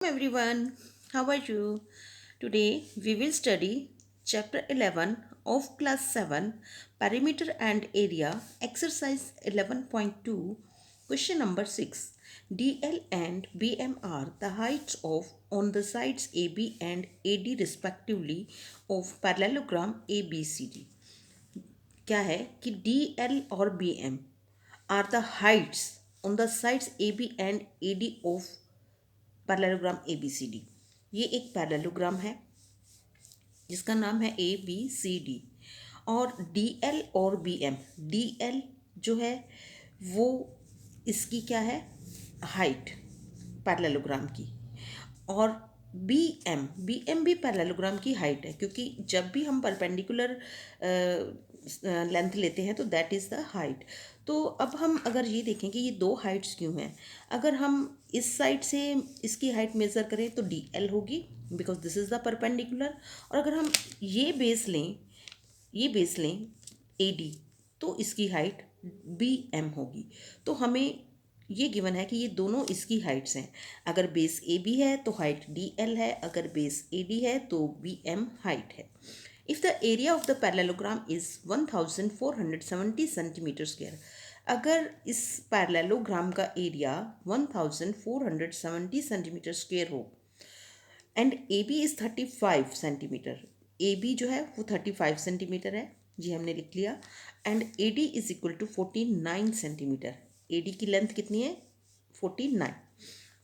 Everyone, how are you? Today we will study chapter 11 of class 7 perimeter and area exercise 11.2 question number 6. DL and BM are the heights of on the sides AB and AD respectively of parallelogram ABCD. क्या है कि DL और BM are the heights on the sides AB and AD of parallelogram A B C D. ये एक parallelogram है जिसका नाम है ए बी सी डी। और डी एल और बी एम, डी एल जो है वो इसकी क्या है, हाइट पैरेललोग्राम की। और बी एम भी पैरेललोग्राम की हाइट है, क्योंकि जब भी हम परपेंडिकुलर लेंथ लेते हैं तो दैट इज़ द हाइट। तो अब हम अगर ये देखें कि ये दो हाइट्स क्यों हैं, अगर हम इस साइड से इसकी हाइट मेज़र करें तो डी एल होगी, because this is the perpendicular. और अगर हम ये बेस लें, ए डी, तो इसकी हाइट बी एम होगी। तो हमें ये गिवन है कि ये दोनों इसकी हाइट्स हैं। अगर बेस ए बी है तो हाइट डी एल है, अगर बेस ए डी है तो बी एम हाइट है। If the area of the parallelogram is 1470 centimetre square, अगर इस पैरेललोग्राम का एरिया 1470 सेंटीमीटर स्क्वायर हो and A B is 35 centimetre, A B जो है वो 35 सेंटीमीटर है, जी हमने लिख लिया। And A D is equal to 49 centimetre, A D की लेंथ कितनी है, 49।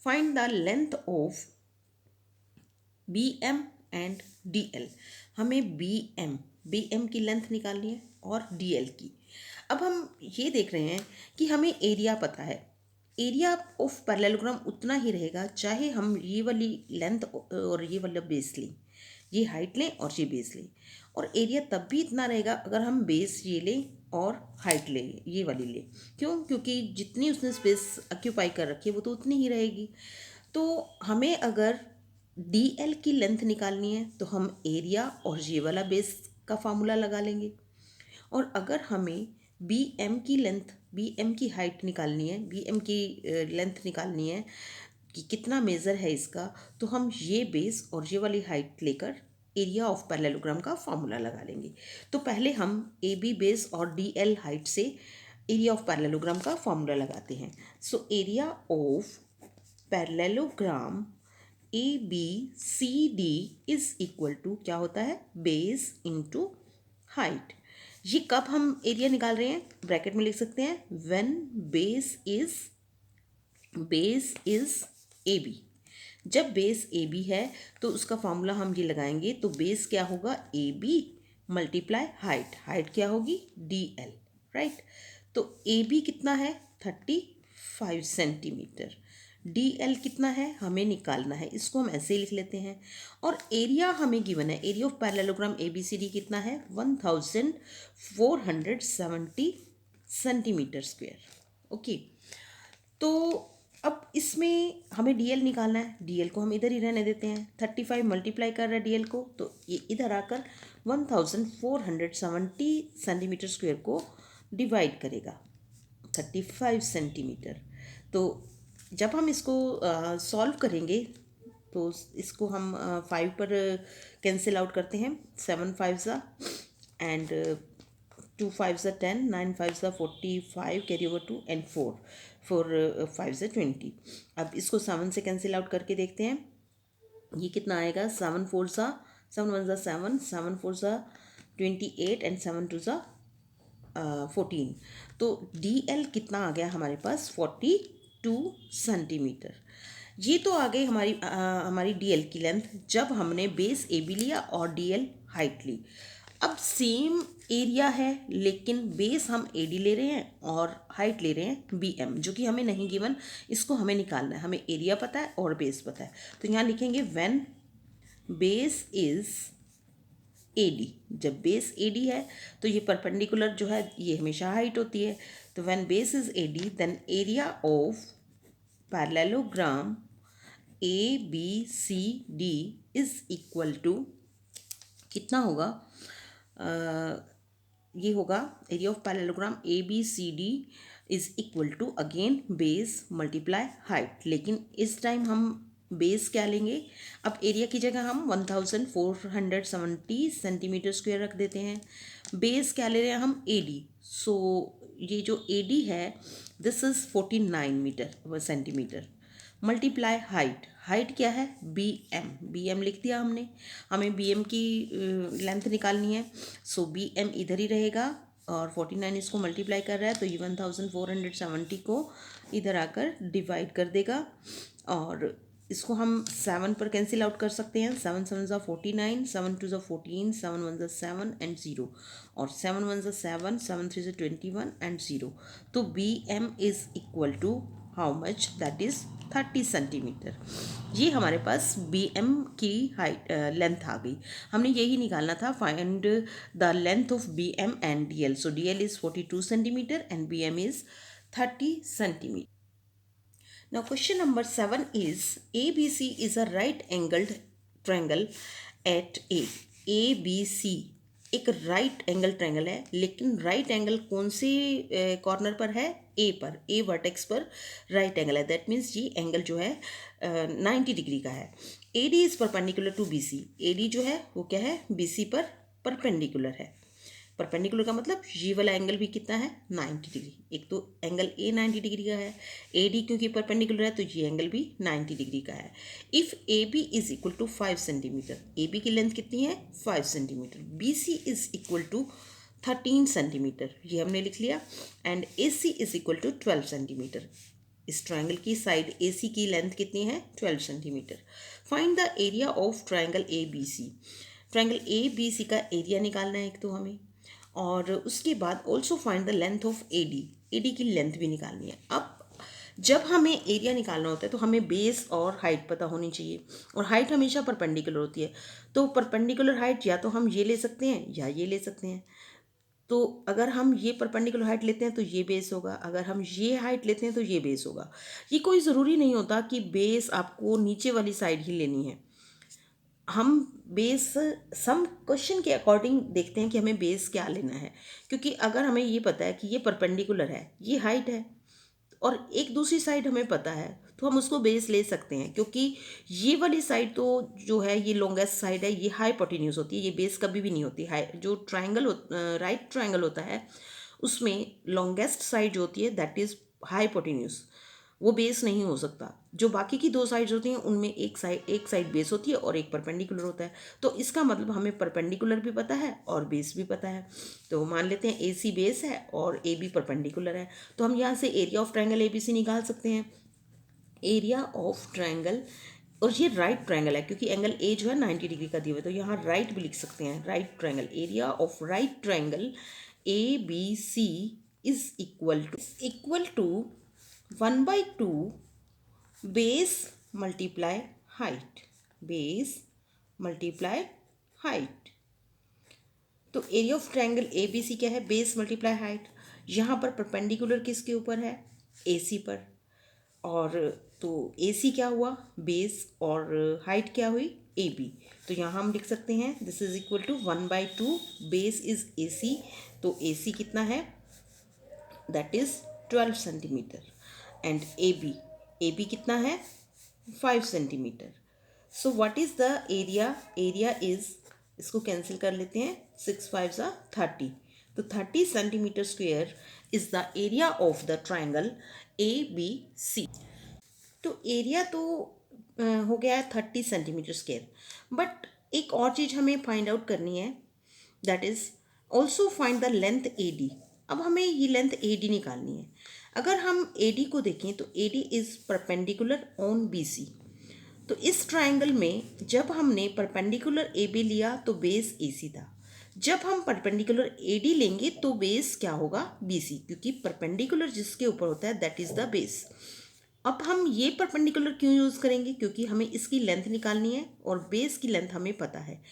Find the length of B M and D L, हमें बी एम की लेंथ निकालनी है और डी एल की। अब हम ये देख रहे हैं कि हमें एरिया पता है, एरिया ऑफ पैरेललोग्राम उतना ही रहेगा चाहे हम ये वाली लेंथ और ये वाला बेस लें, ये हाइट लें और ये बेस लें। और एरिया तब भी इतना रहेगा अगर हम बेस ये लें और हाइट लें, ये वाली लें। क्यों? क्योंकि जितनी उसने स्पेस ऑक्यूपाई कर रखी है वो तो उतनी ही रहेगी। तो हमें अगर डी एल की लेंथ निकालनी है तो हम एरिया और ये वाला बेस का फार्मूला लगा लेंगे। और अगर हमें बी एम की लेंथ, बी एम की हाइट निकालनी है, बी एम की लेंथ निकालनी है कि कितना मेज़र है इसका, तो हम ये बेस और ये वाली हाइट लेकर एरिया ऑफ पैरेललोग्राम का फार्मूला लगा लेंगे। तो पहले हम ए बी बेस और डी एल हाइट से एरिया ऑफ पैरेललोग्राम का फार्मूला लगाते हैं। So area of parallelogram A B C D is equal to क्या होता है, बेस इंटू हाइट। ये कब हम एरिया निकाल रहे हैं, ब्रैकेट में लिख सकते हैं, when base is A B. जब बेस ए बी है तो उसका फॉर्मूला हम ये लगाएंगे, तो बेस क्या होगा, A B multiply height, height क्या होगी, डी एल, राइट। तो ए बी कितना है, 35 सेंटीमीटर। डी एल कितना है हमें निकालना है, इसको हम ऐसे ही लिख लेते हैं। और एरिया हमें गिवन है, area of parallelogram A B C D कितना है, 1470 सेंटीमीटर स्क्वायर। ओके, तो अब इसमें हमें डी एल निकालना है, डी एल को हम इधर ही रहने देते हैं, 35 मल्टीप्लाई कर रहा है डी एल को, तो ये इधर आकर 1470 सेंटीमीटर स्क्वायर को डिवाइड करेगा 35 सेंटीमीटर। तो जब हम इसको सॉल्व करेंगे तो इसको हम 5 पर कैंसिल आउट करते हैं, 7 5 ज़ा एंड 2 5 ज़ा 10, 9 5 ज़ा 45, कैरी ओवर 2 एंड 4 5 ज़ा 20। अब इसको 7 से कैंसिल आउट करके देखते हैं, ये कितना आएगा, 7 4 ज़ा 7 1 ज़ा 7, 7 4 ज़ा 28 एंड 7 2 ज़ा 14। तो डी एल कितना आ गया हमारे पास, 42 सेंटीमीटर। ये तो आ गई हमारी डी एल की लेंथ जब हमने बेस ए बी लिया और डी एल हाइट ली। अब सेम एरिया है लेकिन बेस हम ए डी ले रहे हैं और हाइट ले रहे हैं बी एम, जो कि हमें नहीं गिवन, इसको हमें निकालना है। हमें एरिया पता है और बेस पता है, तो यहाँ लिखेंगे when base is A D. जब बेस ए डी है तो ये परपेंडिकुलर जो है ये हमेशा हाइट होती है, तो when base is A D then area of parallelogram A B C D is equal to कितना होगा, ये होगा area of parallelogram A B C D is equal to again base multiply height, लेकिन इस time हम base क्या लेंगे, अब एरिया की जगह हम 1470 सेंटीमीटर स्क्वायर रख देते हैं। बेस क्या ले रहे हैं हम, एडी। सो ये जो एडी है this is 49 metre centimetre, multiply height, height क्या है, बी एम, बी एम लिख दिया हमने। हमें बी एम की लेंथ निकालनी है, सो बी एम इधर ही रहेगा और 49 इसको मल्टीप्लाई कर रहा है तो ये 1470 को इधर आकर डिवाइड कर देगा और इसको हम 7 पर कैंसिल आउट कर सकते हैं। 7 7 ज़ा 49, 7 2 ज़ा 14, 7 1 ज़ा 7 एंड 0 और 7 1 ज़ा 7, 7 3 ज़ा 21 एंड 0। तो B M is equal to how much, that is 30 centimetre. ये हमारे पास बी एम की हाइट लेंथ आ गई। हमने यही निकालना था, find the length of B M and D L. So D L is 42 centimetre and B M is 30 centimetre. Now question number 7 is ABC is a right angled triangle at A. ABC एक right angle triangle है, लेकिन right angle कौन से corner पर है, A पर, A vertex पर right angle है। दैट मीन्स ये एंगल जो है 90 डिग्री का है। A D is perpendicular to B C, A D जो है वो क्या है, बी सी पर परपेंडिकुलर है। परपेंडिकुलर का मतलब ये वाला एंगल भी कितना है, 90 डिग्री। एक तो एंगल ए 90 डिग्री का है, ए डी क्योंकि परपेंडिकुलर है तो ये एंगल भी 90 डिग्री का है। If A B is equal to 5 centimetre, A B की लेंथ कितनी है, 5 centimetre, B C is equal to 13 centimetre, ये हमने लिख लिया, and A C is equal to 12 centimetre. इस ट्राइंगल की साइड ए सी की लेंथ कितनी है, 12 centimetre. Find the area of triangle A B C, triangle A B C का एरिया निकालना है एक तो हमें, और उसके बाद also find the length of A D, A D की लेंथ भी निकालनी है। अब जब हमें एरिया निकालना होता है तो हमें बेस और हाइट पता होनी चाहिए, और हाइट हमेशा परपेंडिकुलर होती है। तो परपेंडिकुलर हाइट या तो हम ये ले सकते हैं या ये ले सकते हैं। तो अगर हम ये परपेंडिकुलर हाइट लेते हैं तो ये बेस होगा, अगर हम ये हाइट लेते हैं तो ये बेस होगा। ये कोई ज़रूरी नहीं होता कि बेस आपको नीचे वाली साइड ही लेनी है। हम बेस सम क्वेश्चन के अकॉर्डिंग देखते हैं कि हमें बेस क्या लेना है, क्योंकि अगर हमें ये पता है कि ये परपेंडिकुलर है, ये हाइट है, और एक दूसरी साइड हमें पता है तो हम उसको बेस ले सकते हैं, क्योंकि ये वाली साइड तो जो है ये लॉन्गेस्ट साइड है, ये हाइपोटेन्यूज होती है, ये बेस कभी भी नहीं होती। हाई जो ट्राइंगल राइट ट्राइंगल होता है उसमें लॉन्गेस्ट साइड जो होती है दैट इज़ हाइपोटेन्यूज, वो बेस नहीं हो सकता। जो बाकी की दो साइड्स होती हैं उनमें एक साइड बेस होती है और एक परपेंडिकुलर होता है। तो इसका मतलब हमें परपेंडिकुलर भी पता है और बेस भी पता है। तो मान लेते हैं ए सी बेस है और ए बी परपेंडिकुलर है, तो हम यहाँ से area of triangle A B C निकाल सकते हैं। एरिया ऑफ ट्राइंगल, और ये राइट ट्राइंगल है क्योंकि एंगल ए जो है 90 डिग्री का दिया हुआ है, तो यहाँ राइट भी लिख सकते हैं, right triangle, area of right triangle A B C is equal to 1/2 base multiply height, base multiply height. तो area of triangle A B C क्या है, बेस मल्टीप्लाई हाइट। यहाँ पर परपेंडिकुलर किसके ऊपर है, ए सी पर, और तो ए सी क्या हुआ, बेस, और हाइट क्या हुई, ए बी। तो यहाँ हम लिख सकते हैं this is equal to 1/2 base is A C, तो ए सी कितना है, that is 12 centimetre, and A B कितना है, 5 centimetre. So what is the area, area is, इसको कैंसिल कर लेते हैं, 6 5 ज़ा 30, तो 30 centimetre square is the area of the triangle A B C. तो एरिया तो हो गया है 30 सेंटीमीटर स्क्वेयर, बट एक और चीज़ हमें फाइंड आउट करनी है, that is also find the length A D. अब हमें ये लेंथ ए डी निकालनी है। अगर हम ए डी को देखें तो A D is perpendicular on B C. तो इस ट्राइंगल में जब हमने परपेंडिकुलर ए बी लिया तो बेस ए सी था, जब हम परपेंडिकुलर ए डी लेंगे तो बेस क्या होगा, बी सी, क्योंकि परपेंडिकुलर जिसके ऊपर होता है दैट इज़ द बेस। अब हम ये परपेंडिकुलर क्यों यूज़ करेंगे, क्योंकि हमें इसकी लेंथ निकालनी है और बेस की लेंथ हमें पता है,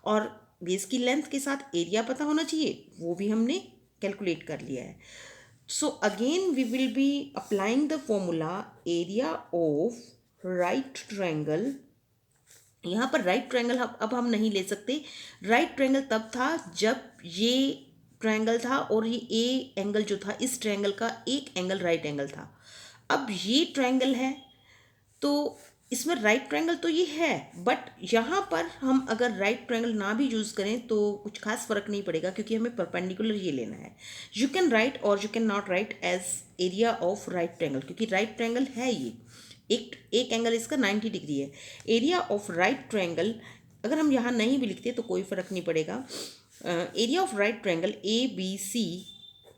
और बेस की लेंथ के साथ एरिया पता होना चाहिए, वो भी हमने कैलकुलेट कर लिया है। So again we will be applying the formula area of right triangle. यहाँ पर राइट ट्रायंगल अब हम नहीं ले सकते। राइट ट्रायंगल तब था जब ये ट्रायंगल था और ये ए एंगल जो था, इस ट्रायंगल का एक एंगल राइट एंगल था। अब ये ट्रायंगल है तो इसमें राइट ट्रायंगल तो ये है, बट यहाँ पर हम अगर राइट ट्रायंगल ना भी यूज़ करें तो कुछ खास फर्क नहीं पड़ेगा, क्योंकि हमें परपेंडिकुलर ये लेना है. यू कैन राइट और you can not write as area of right triangle, क्योंकि राइट ट्रायंगल है ये, एक एंगल इसका 90 डिग्री है. एरिया ऑफ राइट ट्रायंगल अगर हम यहाँ नहीं भी लिखते तो कोई फर्क नहीं पड़ेगा. Area of right triangle A B C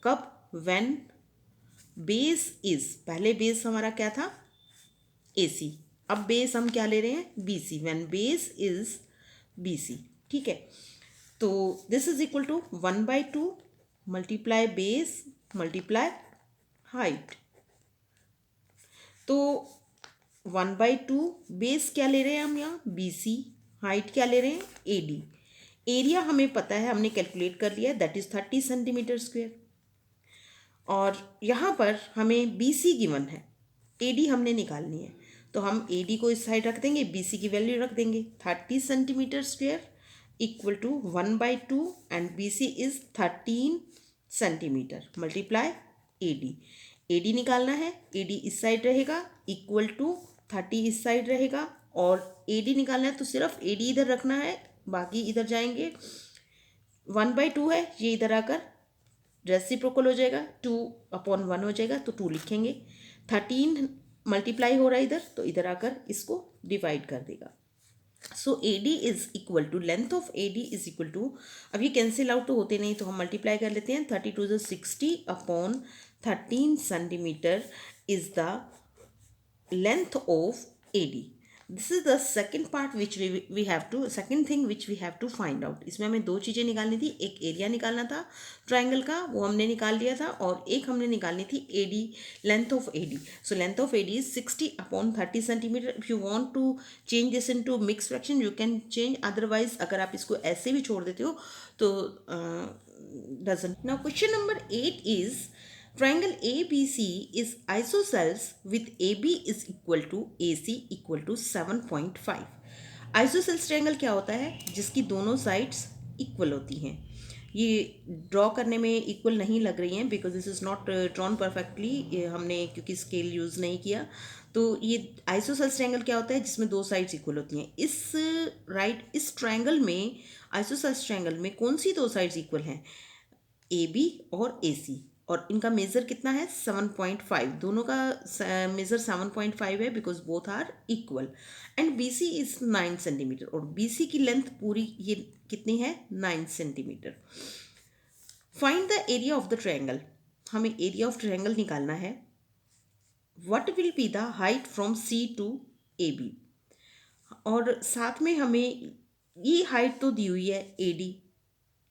कब, व्हेन बेस इज, पहले बेस हमारा क्या था, ए सी, अब बेस हम क्या ले रहे हैं, B C, when base is B C. ठीक है, तो this is equal to 1/2 multiply base multiply height. तो 1/2 बेस क्या ले रहे हैं हम यहाँ, बी सी, हाइट क्या ले रहे हैं, ए डी. एरिया हमें पता है, हमने कैलकुलेट कर लिया है, दैट इज 30 सेंटीमीटर स्क्वेयर. और यहाँ पर हमें बी सी गिवन है, ए डी हमने निकालनी है, तो हम ए डी को इस साइड रख देंगे, बी सी की वैल्यू रख देंगे. 30 centimetre square equal to 1/2 and B C is 13 centimetre multiply A D निकालना है, ए डी इस साइड रहेगा इक्वल टू 30 इस साइड रहेगा, और ए डी निकालना है तो सिर्फ ए डी इधर रखना है, बाकी इधर जाएंगे. 1/2 है, ये इधर आकर रेसिप्रोकल हो जाएगा, 2/1 हो जाएगा, तो 2 लिखेंगे. 13 मल्टीप्लाई हो रहा है इधर, तो इधर आकर इसको डिवाइड कर देगा. So A D is equal to, length of A D is equal to, अब ये कैंसिल आउट तो होते नहीं, तो हम मल्टीप्लाई कर लेते हैं. 32 60/13 centimetre is the length of AD. This is the second part which we have to, second thing which we have to find out. इसमें हमें दो चीज़ें निकालनी थी, एक एरिया निकालना था ट्राइंगल का, वो हमने निकाल लिया था, और एक हमने निकालनी थी AD, length of AD. So length of AD is 60/30 centimetre. If you want to change this into mix fraction you can change, otherwise अगर आप इसको ऐसे भी छोड़ देते हो तो doesn't. Now question number 8 is, triangle ABC is isosceles with AB is equal to AC equal to 7.5. isosceles triangle क्या होता है, जिसकी दोनों साइड्स इक्वल होती हैं. ये ड्रॉ करने में इक्वल नहीं लग रही हैं because this is not drawn perfectly, हमने क्योंकि स्केल यूज़ नहीं किया. तो ये आइसोसेल्स ट्रायंगल क्या होता है, जिसमें दो साइड्स इक्वल होती हैं. इस ट्रायंगल में, आइसोसेल्स ट्रायंगल में कौन सी दो साइड्स इक्वल हैं, ए बी और ए सी, और इनका मेज़र कितना है, 7.5. दोनों का मेज़र 7.5 है because both are equal. And B C is 9 centimetre, और बी सी की लेंथ पूरी ये कितनी है, 9 centimetre. Find the area of the triangle, हमें एरिया ऑफ ट्रायंगल निकालना है. What will be the height from C to A B, और साथ में हमें ये हाइट तो दी हुई है ए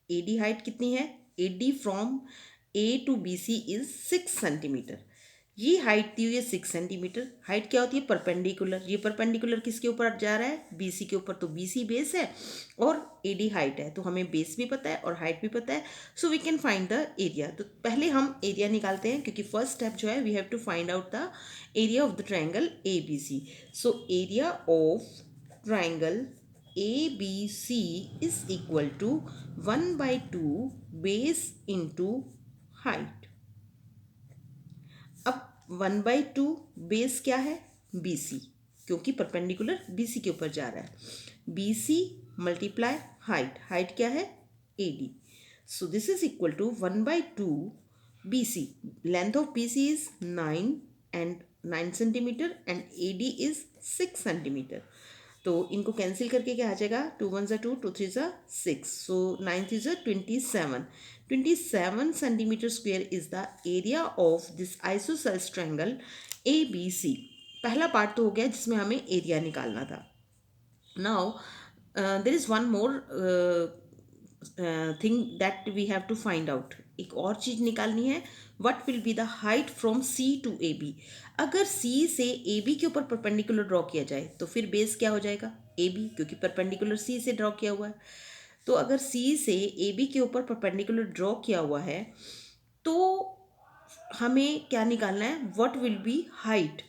डी हाइट कितनी है, A D from A to B C is 6 centimetre. ये हाइट दी हुई है 6 सेंटीमीटर. हाइट क्या होती है, परपेंडिकुलर. ये परपेंडिकुलर किसके ऊपर जा रहा है, बी सी के ऊपर, तो बी सी बेस है और ए डी हाइट है, तो हमें बेस भी पता है और हाइट भी पता है. So we can find the area. तो पहले हम एरिया निकालते हैं, क्योंकि फर्स्ट स्टेप जो है we have to find out the area of the triangle A B C. So area of triangle A B C is equal to 1/2 base into height. अब 1/2 base क्या है, बी सी, क्योंकि perpendicular B C के ऊपर जा रहा है. B C multiply height, height क्या है, A D. So this is equal to 1/2 B C. Length of B C is 9 centimetre and A D is 6 centimetre. तो इनको कैंसिल करके क्या आ जाएगा, 2 1 2 2 3 6. सो 9 3 27 centimetre square is the area of this isosceles triangle A B C. पहला part तो हो गया जिसमें हमें एरिया निकालना था. Now there is one more thing that we have to find out. एक और चीज़ निकालनी है, what will be the height from C to A B. अगर सी से ए बी के ऊपर परपेंडिकुलर ड्रॉ किया जाए तो फिर बेस क्या हो जाएगा, ए बी, क्योंकि परपेंडिकुलर सी से ड्रॉ किया हुआ है. तो अगर सी से ए बी के ऊपर परपेंडिकुलर ड्रॉ किया हुआ है तो हमें क्या निकालना है, what will B height.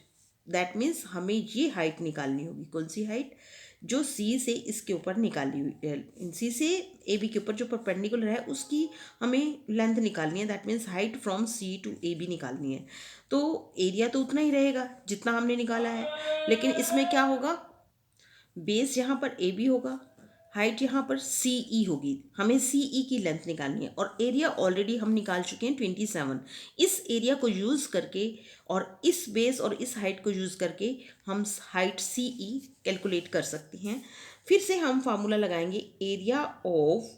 That means हमें ये हाइट निकालनी होगी. कौन सी हाइट, जो सी से इसके ऊपर निकाली हुई सी से ए बी के ऊपर जो परपेंडिकुलर है उसकी हमें लेंथ निकालनी है, that means height from C to A B निकालनी है। तो एरिया तो उतना ही रहेगा जितना हमने निकाला है, लेकिन इसमें क्या होगा, बेस यहाँ पर ए बी होगा, हाइट यहाँ पर सी ई होगी, हमें सी ई की लेंथ निकालनी है, और एरिया ऑलरेडी हम निकाल चुके हैं 27। इस एरिया को यूज़ करके और इस बेस और इस हाइट को यूज़ करके हम हाइट सी ई कैलकुलेट कर सकते हैं। फिर से हम फार्मूला लगाएंगे area of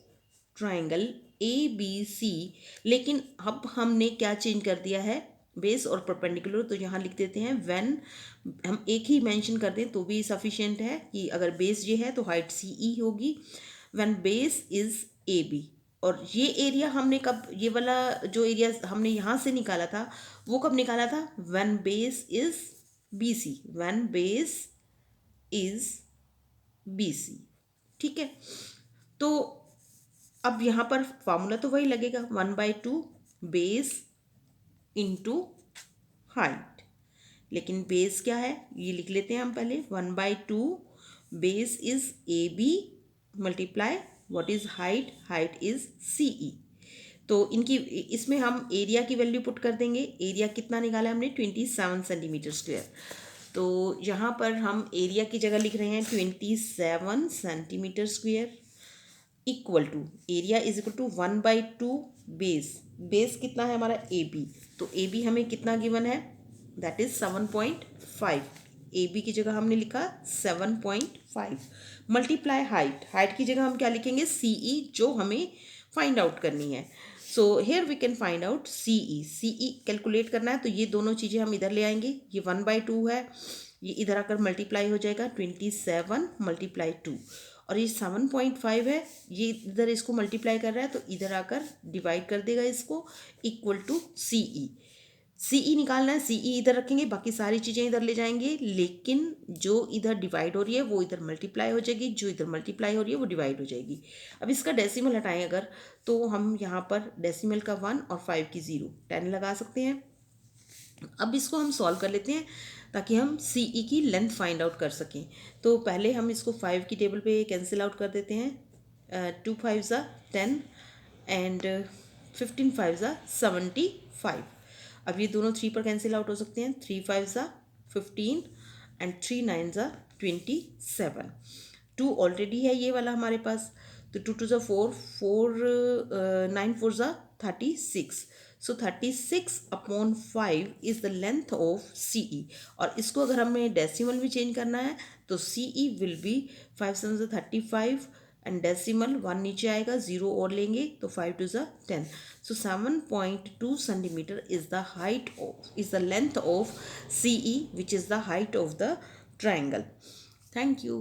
triangle A B C, लेकिन अब हमने क्या चेंज कर दिया है, बेस और परपेंडिकुलर, तो यहाँ लिख देते हैं व्हेन, हम एक ही मेंशन कर दें तो भी सफिशिएंट है कि अगर बेस ये है तो हाइट सी ई होगी, when base is A B. और ये एरिया हमने कब, ये वाला जो एरिया हमने यहाँ से निकाला था वो कब निकाला था, when base is B C, when base is B C. ठीक है, तो अब यहाँ पर फार्मूला तो वही लगेगा, 1/2 बेस इंटू हाइट, लेकिन बेस क्या है ये लिख लेते हैं हम पहले, 1/2 base is A B multiply what is height, height is C E. तो इनकी इसमें हम एरिया की वैल्यू पुट कर देंगे, एरिया कितना निकाला हमने 27 सेंटीमीटर स्क्वायर, तो यहाँ पर हम एरिया की जगह लिख रहे हैं 27 centimetre square equal to, area is equal to 1/2 base, base कितना है हमारा ए बी, तो ए बी हमें कितना गिवन है, दैट इज 7.5, ए बी की जगह हमने लिखा 7.5 मल्टीप्लाई हाइट, हाइट की जगह हम क्या लिखेंगे सी ई, जो हमें फाइंड आउट करनी है। So here we can find out C E, C E calculate करना है, तो ये दोनों चीज़ें हम इधर ले आएंगे, ये 1/2 है, ये इधर आकर मल्टीप्लाई हो जाएगा 27 मल्टीप्लाई 2, और ये 7.5 है, ये इधर इसको मल्टीप्लाई कर रहा है तो इधर आकर डिवाइड कर देगा इसको, equal to C E, C ई निकालना है, सी ई इधर रखेंगे, बाकी सारी चीज़ें इधर ले जाएंगे, लेकिन जो इधर डिवाइड हो रही है वो इधर मल्टीप्लाई हो जाएगी, जो इधर मल्टीप्लाई हो रही है वो डिवाइड हो जाएगी। अब इसका डेसिमल हटाएं अगर, तो हम यहाँ पर डेसिमल का 1 और 5 की 0, 10 लगा सकते हैं। अब इसको हम सॉल्व कर लेते हैं ताकि हम सी ई की लेंथ फाइंड आउट कर सकें। तो पहले हम इसको 5 की टेबल पे कैंसिल आउट कर देते हैं, 2 5 ज़ा 10 एंड 15 5 ज़ा 75। अब ये दोनों 3 पर कैंसिल आउट हो सकते हैं, 3 5 ज़ा 15 एंड 3 9 ज़ा 27। 2 ऑलरेडी है ये वाला हमारे पास, तो 2 2 ज़ा 4, 4 9 4 ज़ा 36, सो 36/5 is the length of C ई, और इसको अगर हमें डेसिमल में चेंज करना है तो सी ई विल बी 5 7 ज़ा 35 एंड डेसिमल 1 नीचे आएगा, 0 और लेंगे तो 5 2 ज़ा 10, so 7.2 centimetre is the height of, is the length of C E which is the height of the triangle. Thank you.